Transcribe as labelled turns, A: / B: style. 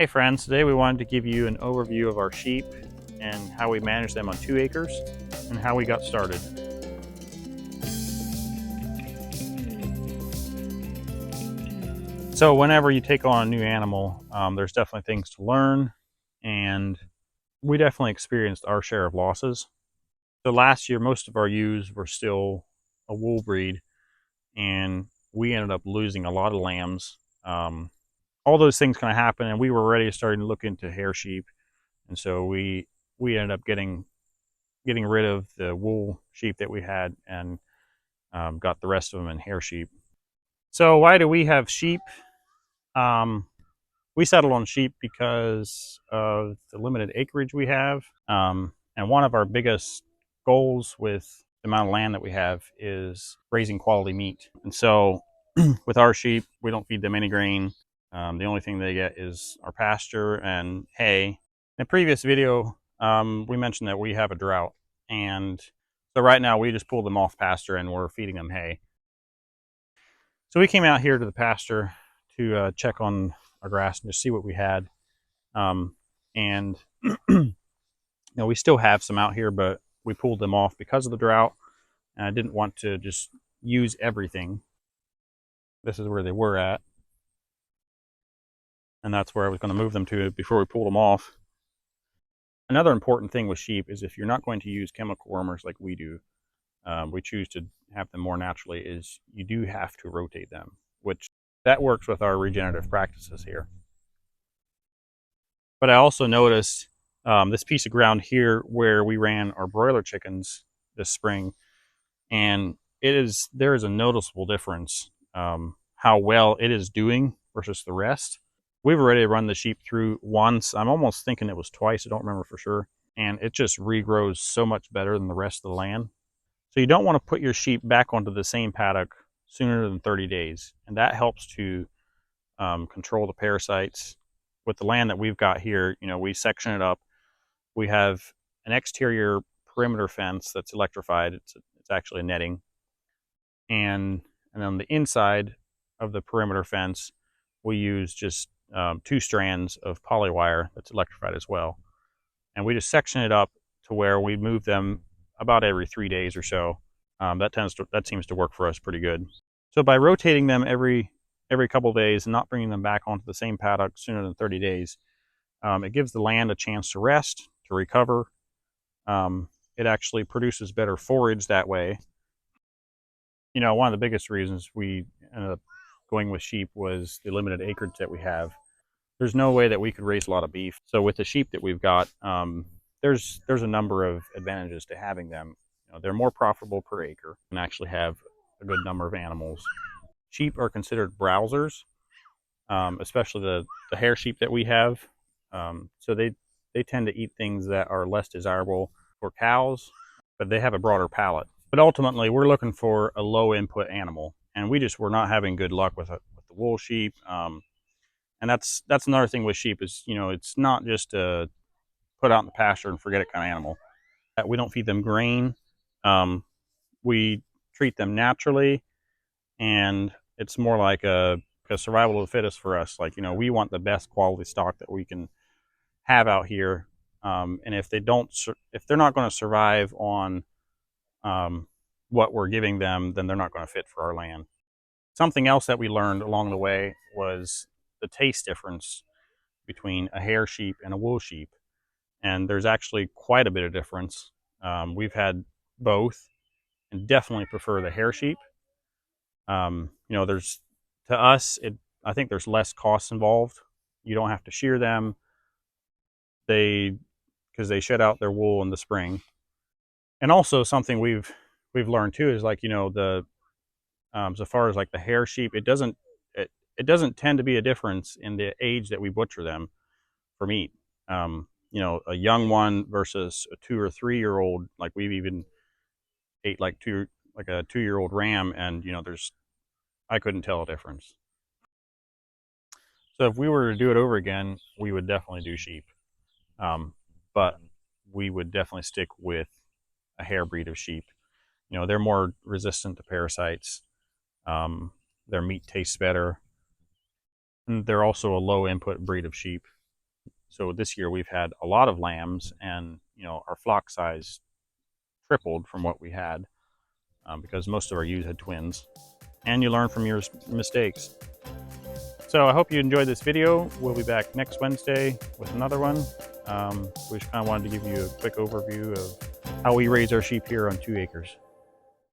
A: Hey friends, today we wanted to give you an overview of our sheep and how we manage them on 2 acres and how we got started. So whenever you take on a new animal, there's definitely things to learn, and we definitely experienced our share of losses. So last year, most of our ewes were still a wool breed, and we ended up losing a lot of lambs. All those things kind of happen, and we were already starting to look into hair sheep, and so we ended up getting rid of the wool sheep that we had and got the rest of them in hair sheep. So why do we have sheep? We settled on sheep because of the limited acreage we have, and one of our biggest goals with the amount of land that we have is raising quality meat. And so with our sheep, we don't feed them any grain. The only thing they get is our pasture and hay. In a previous video, we mentioned that we have a drought, and so right now we just pull them off pasture and we're feeding them hay. So we came out here to the pasture to check on our grass and just see what we had. And we still have some out here, but we pulled them off because of the drought, and I didn't want to just use everything. This is where they were at, and that's where I was going to move them to before we pulled them off. Another important thing with sheep is if you're not going to use chemical wormers like we do, we choose to have them more naturally, is you do have to rotate them, which that works with our regenerative practices here. But I also noticed this piece of ground here where we ran our broiler chickens this spring, and there is a noticeable difference how well it is doing versus the rest. We've already run the sheep through once. I'm almost thinking it was twice. I don't remember for sure. And it just regrows so much better than the rest of the land. So you don't want to put your sheep back onto the same paddock sooner than 30 days. And that helps to control the parasites. With the land that we've got here, we section it up. We have an exterior perimeter fence that's electrified. It's actually a netting. And on the inside of the perimeter fence, we use just 2 strands of polywire that's electrified as well. And we just section it up to where we move them about every 3 days or so. That seems to work for us pretty good. So by rotating them every couple of days and not bringing them back onto the same paddock sooner than 30 days, it gives the land a chance to rest, to recover. It actually produces better forage that way. One of the biggest reasons we ended up going with sheep was the limited acreage that we have. There's no way that we could raise a lot of beef. So with the sheep that we've got, there's a number of advantages to having them. They're more profitable per acre and actually have a good number of animals. Sheep are considered browsers, especially the hair sheep that we have. So they tend to eat things that are less desirable for cows, but they have a broader palate. But ultimately, we're looking for a low input animal, and we just were not having good luck with the wool sheep. And that's another thing with sheep is, it's not just a put out in the pasture and forget it kind of animal. We don't feed them grain. We treat them naturally, and it's more like a survival of the fittest for us. Like, we want the best quality stock that we can have out here. And if they're not going to survive on what we're giving them, then they're not going to fit for our land. Something else that we learned along the way was the taste difference between a hair sheep and a wool sheep. And there's actually quite a bit of difference. We've had both and definitely prefer the hair sheep. To us, I think there's less costs involved. You don't have to shear them. Because they shed out their wool in the spring. And also something we've learned too is, like, so far as like the hair sheep, it doesn't tend to be a difference in the age that we butcher them for meat. A young one versus a 2 or 3 year old, like we've even ate like a 2-year-old ram, and I couldn't tell a difference. So if we were to do it over again, we would definitely do sheep. But we would definitely stick with a hair breed of sheep. They're more resistant to parasites. Their meat tastes better. And they're also a low input breed of sheep. So this year we've had a lot of lambs, and our flock size tripled from what we had, because most of our ewes had twins. And you learn from your mistakes. So I hope you enjoyed this video. We'll be back next Wednesday with another one. We just kind of wanted to give you a quick overview of how we raise our sheep here on 2 acres.